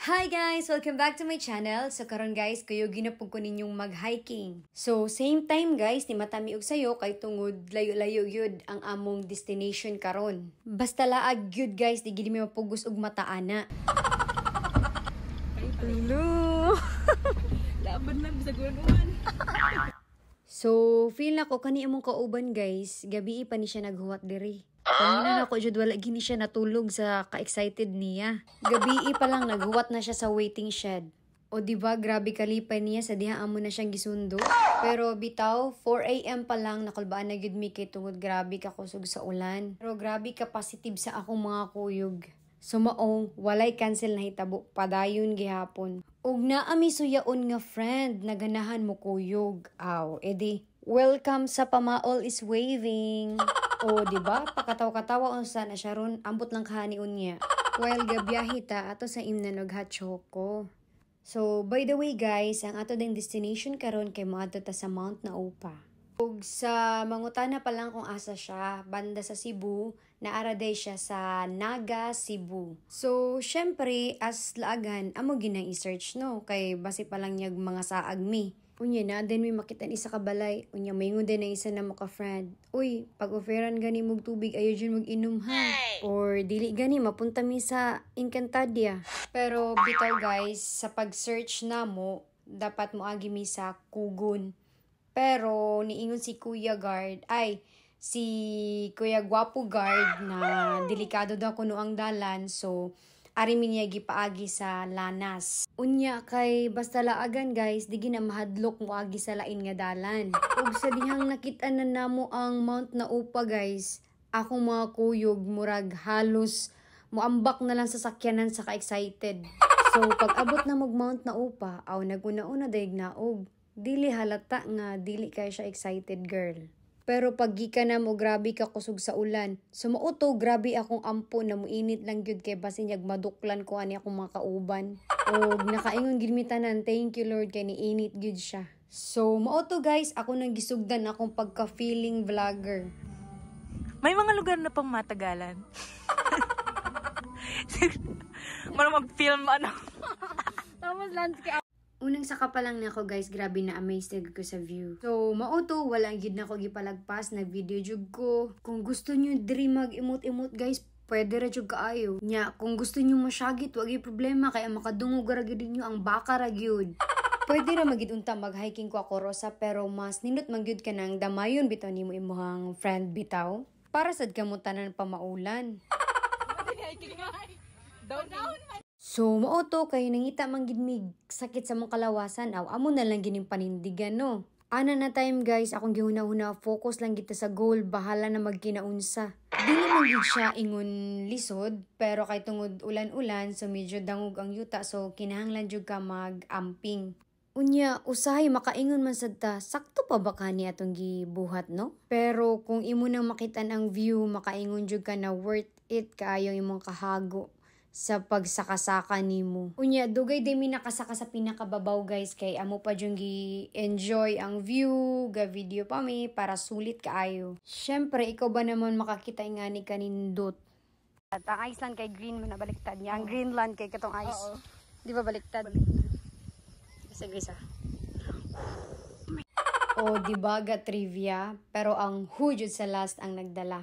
Hi guys! Welcome back to my channel. So karon guys, kayo ginapog ko ninyong mag-hiking. So same time guys, ni matami og sayo kay tungod layo-layo yun ang among destination karon. Basta laag yun guys, di gid mi mapugos og mataana. Hello! Laban lang sa guwan-guwan. So feel na ko kani imong kauban guys, gabi pa ni siya naghuwat diri. Pangina na ko jud wala gini siya natulog sa ka-excited niya. Gabi pa lang naghuwat na siya sa waiting shed. O diba grabe kalipay niya sa diha amo na siyang gisundo. Pero bitaw 4 AM pa lang nakulbaan na gyud mi kay tungod grabe ka kusog sa ulan. Pero grabe ka positive sa akong mga kuyog. So maong walay cancel na hitabo padayon gihapon. Ug naa mi suyaon nga friend naganahan mo kuyog. Aw edi welcome sa Pamaol is waving. O, di ba? Pakataw-katawa unsa na siya ron, ambot lang kahaniun niya. While gabiyahe ta ato sa imnanog ha Choco. So, by the way guys, ang ato ding destination karon kay moadto ta sa Mount Naupa. Ug sa mangutana pa lang kung asa siya, banda sa Cebu, naara day siya sa Naga, Cebu. So, syempre, as laagan, amo ginang i-search no, kay base pa lang niyag mga saag mi. Unya na, then may makita isa ka balay. Unya, mayingon din na isa na maka-friend. Uy, pag-offeran gani mong tubig, ayaw dyan mag-inom ha. Or dili gani, mapunta mi sa Encantadia. Pero bitaw guys, sa pag-search na mo, dapat mo agi mi sa Kugon. Pero niingon si Kuya Guard, si Kuya Gwapo Guard na delikado daw kuno ang dalan. So, ari mi niya gipaagi sa Lanas. Unya kay basta laagan guys, di gina mahadlok mo agi sa lain nga dalan. Ug sa dihang nakit-an na namo ang Mount Naupa guys, akong mga kuyog murag halos moambak na lang sa sakyanan sa ka-excited. So pag abot na mag Mount Naupa, aw naguna-una daig naog. Dili halata nga dili kay siya excited girl. Pero pag gika na mo, grabe ka kusog sa ulan. So mauto, grabe akong ampo na muinit lang gyud kay basin yag maduklan ko ani akong mga kauban. O nakaingon gid mi tanan, thank you Lord kay niinit gyud siya. So mauto guys, ako nang gisugdan akong pagka-feeling vlogger. May mga lugar na pang matagalan. Mara mag-film ano. Tapos landscape. Unang saka pa lang nako guys, grabe na amazed ko sa view. So, mauto, wala gid nako gipalagpas na video jud ko. Kung gusto niyo diri mag-imot-imot guys, pwede ra jud kaayo. Nya, kung gusto niyo masyagit, wag gyud problema kay makadungog ra gyud niyo ang baka ra gyud. Pwede ra magid unta mag-hiking ko ako Rosa, pero mas nindot man gyud kanang damayon bitaw nimo imong friend bitaw. Para sad kamo tanan pa maulan. So, mauto kayo nangita man gid mig sakit sa mong kalawasan aw amo na lang gining panindigan no. Ana na time guys, akong gihuna-huna focus lang kita sa goal, bahala na magkinaunsa. Dili man gid siya ingon lisod, pero kay tungod ulan-ulan so medyo dangog ang yuta so kinahanglan jud ka mag-amping. Unya, usahay makaingon man sad ta, sakto pa ba kani atong gibuhat no? Pero kung imo nang makitan ang view, makaingon jud ka na worth it kaayo imong kahago sa pagsakasaka nimo. Unya, dugay di mi nakasaka sa pinakababaw guys kay amo pa jung gi-enjoy ang view, ga video pa mi para sulit kaayo. Syempre, ikaw ba naman makakita nga ni kanindot? At ang Iceland kay green mo na baliktad niya. Ang Greenland kay katong ice. Di ba baliktad? Isa-isa. O, di ba ga trivia? Pero ang hujud sa last ang nagdala.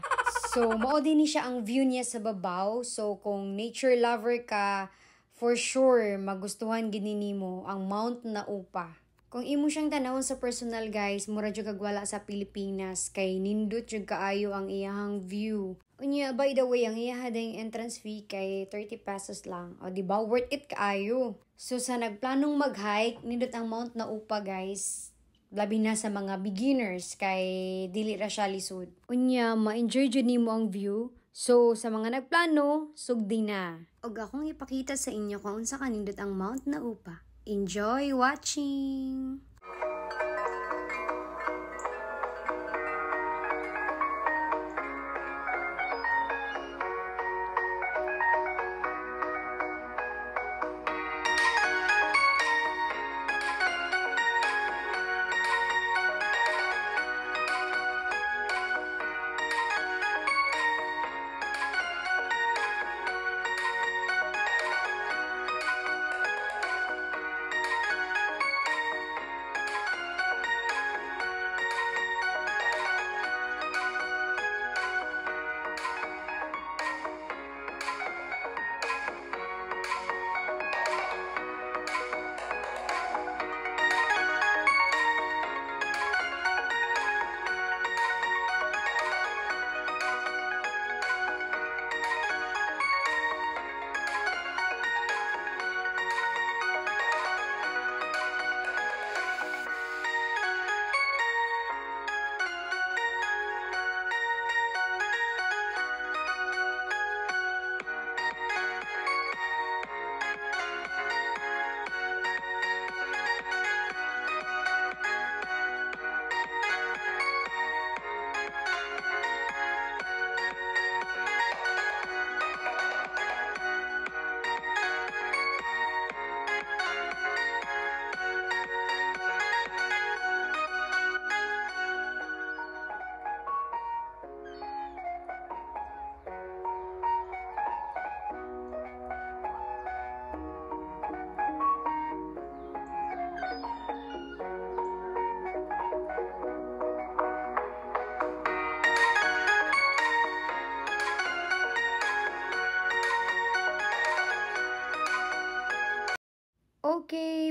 So, mao din ni siya ang view niya sa babaw. So, kung nature lover ka, for sure, magustuhan gini nimo ang Mount Naupa. Kung imo siyang tanawon sa personal guys, mura jud kag wala sa Pilipinas kay nindot jud kaayo ang iyahang view. Unya, by the way, ang iyaha ding entrance fee kay 30 pesos lang. O, di ba? Worth it kaayo. So, sa nagplanong mag-hike, nindot ang Mount Naupa guys. Labi na sa mga beginners kay dili ra siya lisod. Unya, ma-enjoy jud nimo ang view. So, sa mga nagplano, sugdi na. Og akong ipakita sa inyo kung unsa kanindot ang Mount Naupa. Enjoy watching!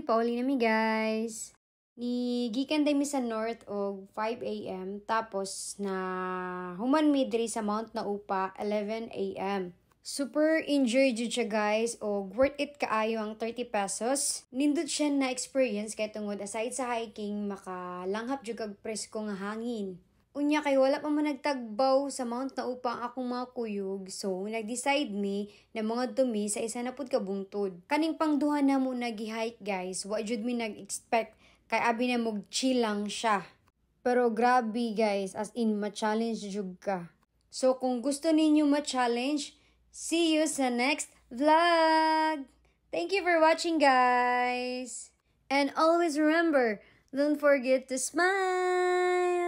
pauli nami guys. Ni gikan mi sa north og 5 AM tapos na human mi diri sa Mount Naupa 11 AM. Super enjoy jud siya guys o worth it kaayo ang 30 pesos. Nindot siya na experience kay tungod aside sa hiking makalanghap jud kag presko nga hangin. Unya kay wala pa man nagtagbaw sa Mount Naupa ang akong mga kuyog, so nag-decide mi na mga dumi sa isa na pud ka bungtod. Kaning pangduha na mo nag-hike guys, wa jud mi nag-expect kay abi na mog chill lang siya. Pero grabe guys, as in ma-challenge jud ka. So kung gusto ninyo ma-challenge, see you sa next vlog! Thank you for watching guys! And always remember, don't forget to smile!